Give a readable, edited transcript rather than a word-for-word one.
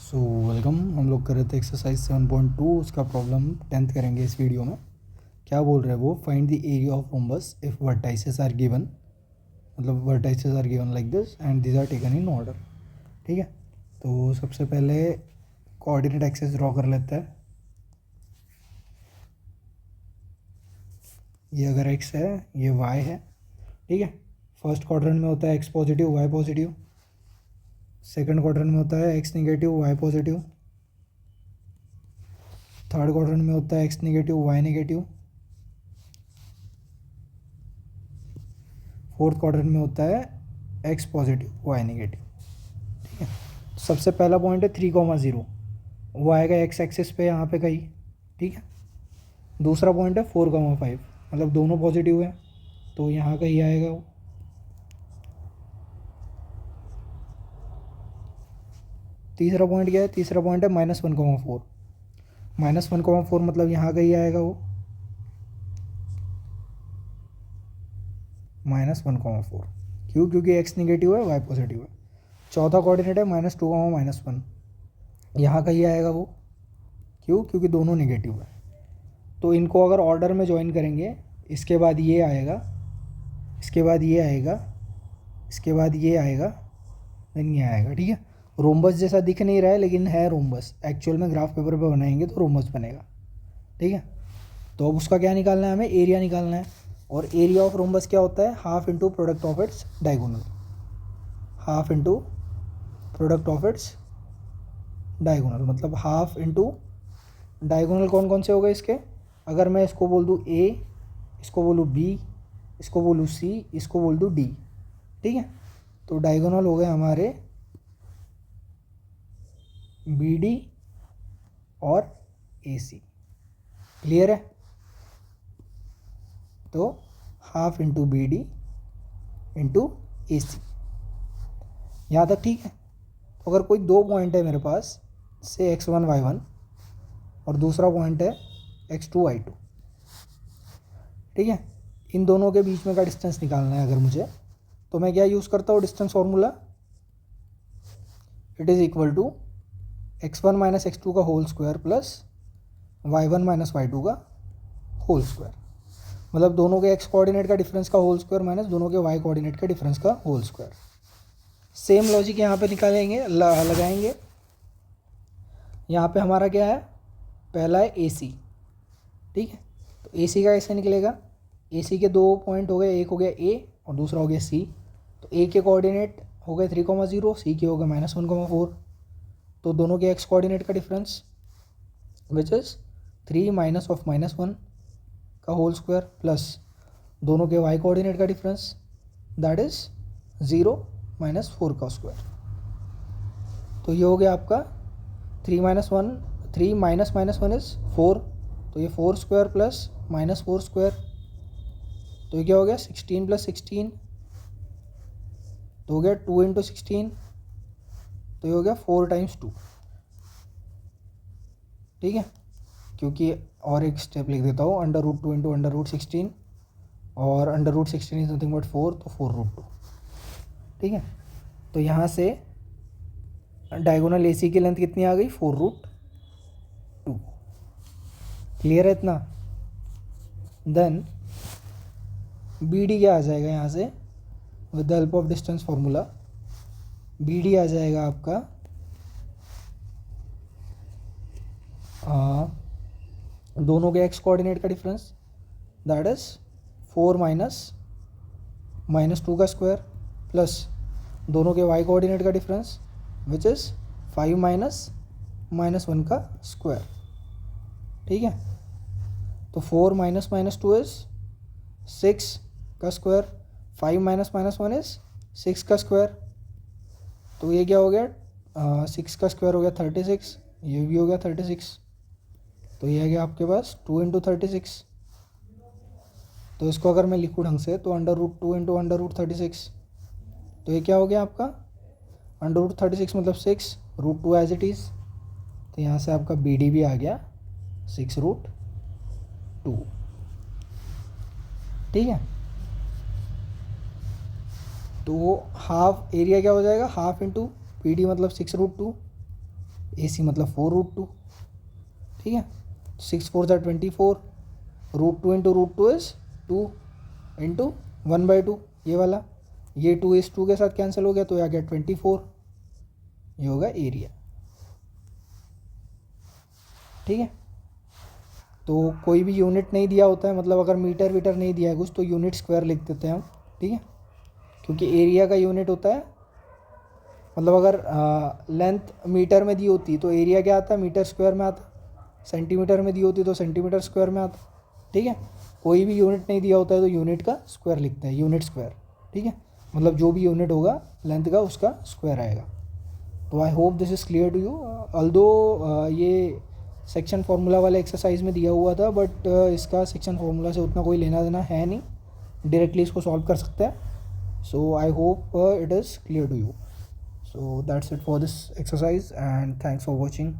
So welcome. हम लोग कर रहे थे एक्सरसाइज 7.2, उसका प्रॉब्लम 10th करेंगे इस वीडियो में। क्या बोल रहे हैं वो, find the area of rhombus if vertices are given, मतलब vertices are given like this and this are taken in order. ठीक है, तो सबसे पहले कोऑर्डिनेट एक्सेस ड्रॉ कर लेते हैं। ये अगर x है, ये y है। ठीक है, फर्स्ट क्वाड्रेंट में होता है x positive y positive, second quadrant में होता है x negative y positive, third quadrant में होता है x negative y negative, fourth quadrant में होता है x पॉजिटिव y नेगेटिव। ठीक है, तो सबसे पहला पॉइंट है 3,0, वो आएगा x एक्सिस पे यहाँ पे कहीं। ठीक है, दूसरा पॉइंट है 4,5, मतलब दोनों पॉजिटिव है तो यहाँ कहीं आएगा वो। तीसरा पॉइंट क्या है, तीसरा पॉइंट है -1,4, -1,4 मतलब यहाँ कहीं आएगा वो, -1,4। क्यों? क्योंकि x निगेटिव है y पॉजिटिव है। चौथा कोऑर्डिनेट है -2, -1, यहाँ कहीं आएगा वो। क्यों? क्योंकि दोनों निगेटिव है। तो इनको अगर ऑर्डर में ज्वाइन करेंगे, इसके बाद ये आएगा, इसके बाद ये आएगा, इसके बाद ये आएगा, देन ये आएगा। ठीक है, रोम्बस जैसा दिख नहीं रहा है लेकिन है रोम्बस। एक्चुअल में ग्राफ पेपर पे बनाएंगे तो रोम्बस बनेगा। ठीक है, तो अब उसका क्या निकालना है, हमें एरिया निकालना है। और एरिया ऑफ रोम्बस क्या होता है, half into product of its diagonal, half into product of its diagonal, मतलब हाफ इंटू डायगोनल कौन कौन से हो गए इसके। अगर मैं इसको बोल दूँ ए, इसको बोलूँ बी, इसको बोलूँ सी, इसको बोल दूँ डी। ठीक है, तो डायगोनल हो गए हमारे बी डी और ए सी। क्लियर है? तो half into B D into A C, यहाँ तक ठीक है। तो अगर कोई दो पॉइंट है मेरे पास, से x1 y1 और दूसरा पॉइंट है x2 y2, ठीक है, इन दोनों के बीच में का डिस्टेंस निकालना है अगर मुझे, तो मैं क्या यूज़ करता हूँ distance formula, it is equal to x1 minus x2 का whole square plus y1 minus y2 का होल स्क्वायर, मतलब दोनों के x कोऑर्डिनेट का डिफरेंस का होल स्क्वायर माइनस दोनों के y कोऑर्डिनेट का डिफरेंस का होल स्क्वायर। सेम लॉजिक यहाँ पे निकालेंगे, लगाएंगे। यहाँ पे हमारा क्या है, पहला है ए सी। ठीक है, तो ए सी का कैसे निकलेगा, ए सी के दो पॉइंट हो गए, एक हो गया ए और दूसरा हो गया सी। तो ए के कोऑर्डिनेट हो गए 3,0, सी के हो गए -1,4। तो दोनों के एक्स कोऑर्डिनेट का difference which is 3 minus of -1 का होल स्क्वायर प्लस दोनों के वाई कोऑर्डिनेट का डिफरेंस दैट इज़ 0 माइनस 4 का स्क्वायर। तो ये हो गया आपका 3 माइनस 1 इज़ 4, तो ये 4 स्क्वायर प्लस -4 स्क्वायर, तो ये क्या हो गया 16 प्लस 16, तो हो गया 2 इंटू 16, तो ये हो गया 4 टाइम्स 2। ठीक है, क्योंकि और एक स्टेप लिख देता हूँ, √2 इंटू √16 और √16 इज नथिंग बट 4, तो 4√2। ठीक है, तो यहाँ से डायगोनल AC की लेंथ कितनी आ गई, 4√2। क्लियर है इतना? देन BD क्या आ जाएगा यहाँ से, with the help of distance formula, BD आ जाएगा आपका दोनों के x कोऑर्डिनेट का डिफरेंस दैट इज 4 माइनस -2 का स्क्वायर प्लस दोनों के y कोऑर्डिनेट का डिफरेंस विच इज़ 5 माइनस -1 का स्क्वायर। ठीक है, तो 4 माइनस -2 इज़ 6 का स्क्वायर, 5 माइनस -1 इज़ 6 का स्क्वायर, तो ये क्या हो गया 6 का स्क्वायर हो गया 36, ये भी हो गया 36, तो ये आ गया आपके पास 2 इंटू 36। तो इसको अगर मैं लिखूँ ढंग से तो √2 इंटू √36, तो ये क्या हो गया आपका √36 मतलब 6, √2 एज इट इज़, तो यहाँ से आपका BD भी आ गया 6√2। ठीक है, तो हाफ एरिया क्या हो जाएगा, हाफ इंटू BD मतलब 6√2 AC मतलब 4√2, ठीक है. 6 4 are 24, √2 इंटू √2 इज 2 इंटू 1/2, ये वाला. ये 2 इस 2 के साथ कैंसिल हो गया तो आ गया 24. ये होगा एरिया, ठीक है. तो कोई भी यूनिट नहीं दिया होता है, मतलब अगर मीटर वीटर नहीं दिया है कुछ, तो यूनिट स्क्वायर लिख देते हैं हम, ठीक है. क्योंकि एरिया का यूनिट होता है, मतलब अगर लेंथ मीटर में दी होती तो एरिया क्या आता है, मीटर स्क्वायर में आता. सेंटीमीटर में दी होती तो सेंटीमीटर स्क्वायर में आता, ठीक है. कोई भी यूनिट नहीं दिया होता है तो यूनिट का स्क्वायर लिखते हैं, यूनिट स्क्वायर, ठीक है. मतलब जो भी यूनिट होगा लेंथ का उसका स्क्वायर आएगा. तो I hope this is clear to you. Although ये सेक्शन फार्मूला वाले एक्सरसाइज में दिया हुआ था, बट इसका सेक्शन फार्मूला से उतना कोई लेना देना है नहीं, डायरेक्टली इसको सॉल्व कर सकते हैं. So I hope it is clear to you. So that's it for this exercise, and thanks for watching.